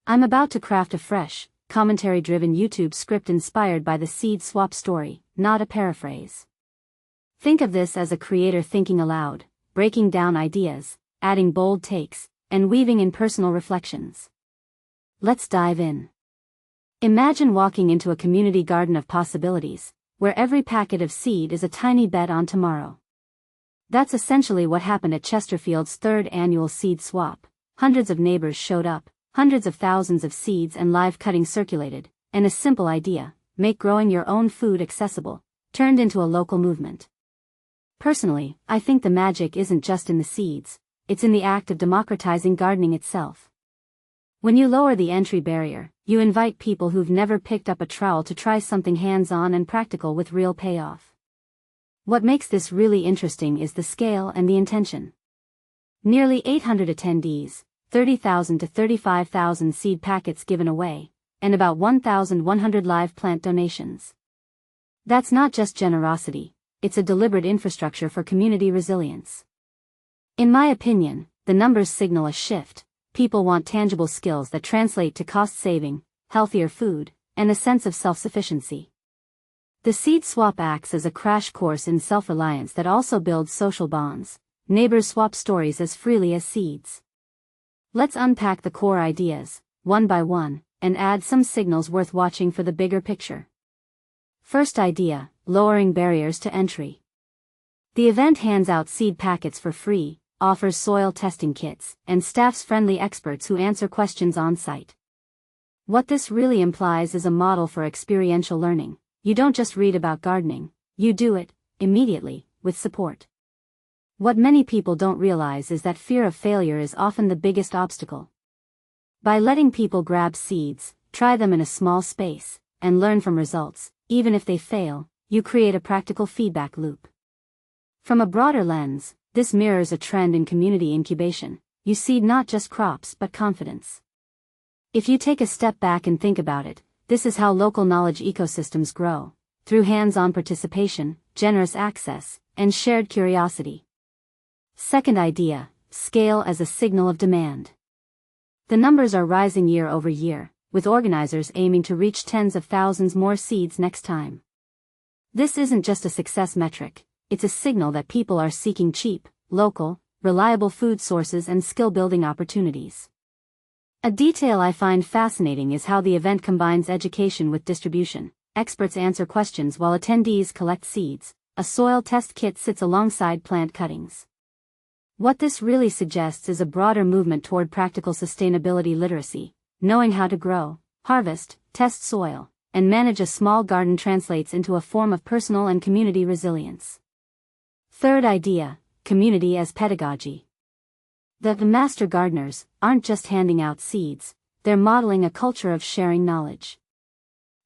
I'm about to craft a fresh, commentary-driven YouTube script inspired by the seed swap story, not a paraphrase. Think of this as a creator thinking aloud, breaking down ideas, adding bold takes, and weaving in personal reflections. Let's dive in. Imagine walking into a community garden of possibilities, where every packet of seed is a tiny bet on tomorrow. That's essentially what happened at Chesterfield's third annual seed swap. Hundreds of neighbors showed up, hundreds of thousands of seeds and live cuttings circulated, and a simple idea, make growing your own food accessible, turned into a local movement. Personally, I think the magic isn't just in the seeds, it's in the act of democratizing gardening itself. When you lower the entry barrier, you invite people who've never picked up a trowel to try something hands-on and practical with real payoff. What makes this really interesting is the scale and the intention. Nearly 800 attendees, 30,000 to 35,000 seed packets given away, and about 1,100 live plant donations. That's not just generosity, it's a deliberate infrastructure for community resilience. In my opinion, the numbers signal a shift. People want tangible skills that translate to cost-saving, healthier food, and a sense of self-sufficiency. The seed swap acts as a crash course in self-reliance that also builds social bonds. Neighbors swap stories as freely as seeds. Let's unpack the core ideas, one by one, and add some signals worth watching for the bigger picture. First idea, lowering barriers to entry. The event hands out seed packets for free, offers soil testing kits, and staffs friendly experts who answer questions on site. What this really implies is a model for experiential learning. You don't just read about gardening, you do it, immediately, with support. What many people don't realize is that fear of failure is often the biggest obstacle. By letting people grab seeds, try them in a small space, and learn from results, even if they fail, you create a practical feedback loop. From a broader lens, this mirrors a trend in community incubation. You seed not just crops but confidence. If you take a step back and think about it, this is how local knowledge ecosystems grow, through hands-on participation, generous access, and shared curiosity. Second idea, scale as a signal of demand. The numbers are rising year over year, with organizers aiming to reach tens of thousands more seeds next time. This isn't just a success metric, it's a signal that people are seeking cheap, local, reliable food sources and skill-building opportunities. A detail I find fascinating is how the event combines education with distribution. Experts answer questions while attendees collect seeds. A soil test kit sits alongside plant cuttings. What this really suggests is a broader movement toward practical sustainability literacy. Knowing how to grow, harvest, test soil, and manage a small garden translates into a form of personal and community resilience. Third idea, community as pedagogy. The master gardeners aren't just handing out seeds, they're modeling a culture of sharing knowledge.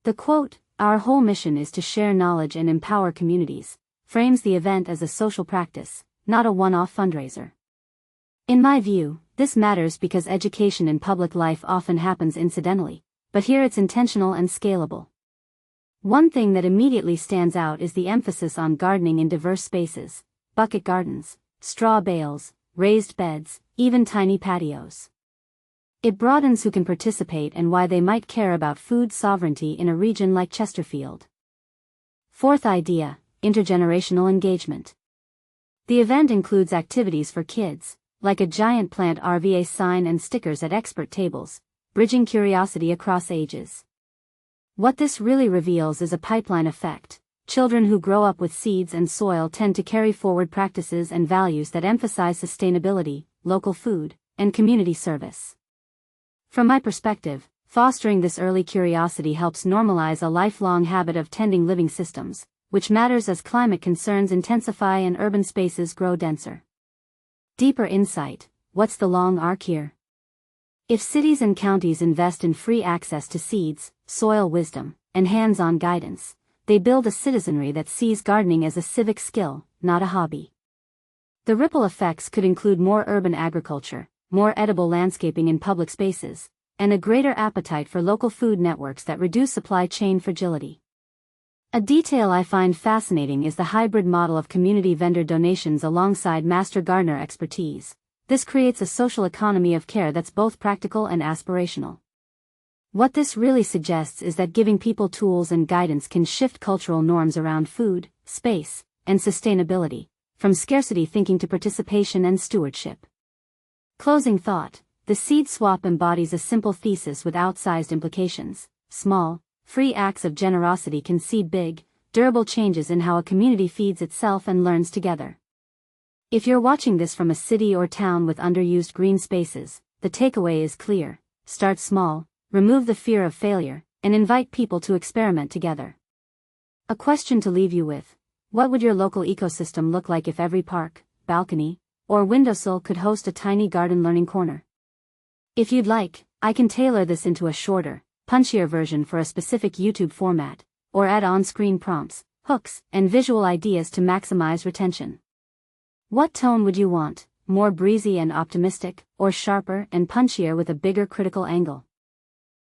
The quote, "Our whole mission is to share knowledge and empower communities," frames the event as a social practice, not a one-off fundraiser. In my view, this matters because education in public life often happens incidentally, but here it's intentional and scalable. One thing that immediately stands out is the emphasis on gardening in diverse spaces: bucket gardens, straw bales, raised beds, even tiny patios. It broadens who can participate and why they might care about food sovereignty in a region like Chesterfield. Fourth idea, intergenerational engagement. The event includes activities for kids, like a giant plant RVA sign and stickers at expert tables, bridging curiosity across ages. What this really reveals is a pipeline effect. Children who grow up with seeds and soil tend to carry forward practices and values that emphasize sustainability, local food, and community service. From my perspective, fostering this early curiosity helps normalize a lifelong habit of tending living systems, which matters as climate concerns intensify and urban spaces grow denser. Deeper insight, what's the long arc here? If cities and counties invest in free access to seeds, soil wisdom, and hands-on guidance, they build a citizenry that sees gardening as a civic skill, not a hobby. The ripple effects could include more urban agriculture, more edible landscaping in public spaces, and a greater appetite for local food networks that reduce supply chain fragility. A detail I find fascinating is the hybrid model of community vendor donations alongside master gardener expertise. This creates a social economy of care that's both practical and aspirational. What this really suggests is that giving people tools and guidance can shift cultural norms around food, space, and sustainability, from scarcity thinking to participation and stewardship. Closing thought, the seed swap embodies a simple thesis with outsized implications. Small, free acts of generosity can seed big, durable changes in how a community feeds itself and learns together. If you're watching this from a city or town with underused green spaces, the takeaway is clear: start small, remove the fear of failure, and invite people to experiment together. A question to leave you with: what would your local ecosystem look like if every park, balcony, or windowsill could host a tiny garden learning corner? If you'd like, I can tailor this into a shorter, punchier version for a specific YouTube format, or add on-screen prompts, hooks, and visual ideas to maximize retention. What tone would you want? More breezy and optimistic, or sharper and punchier with a bigger critical angle?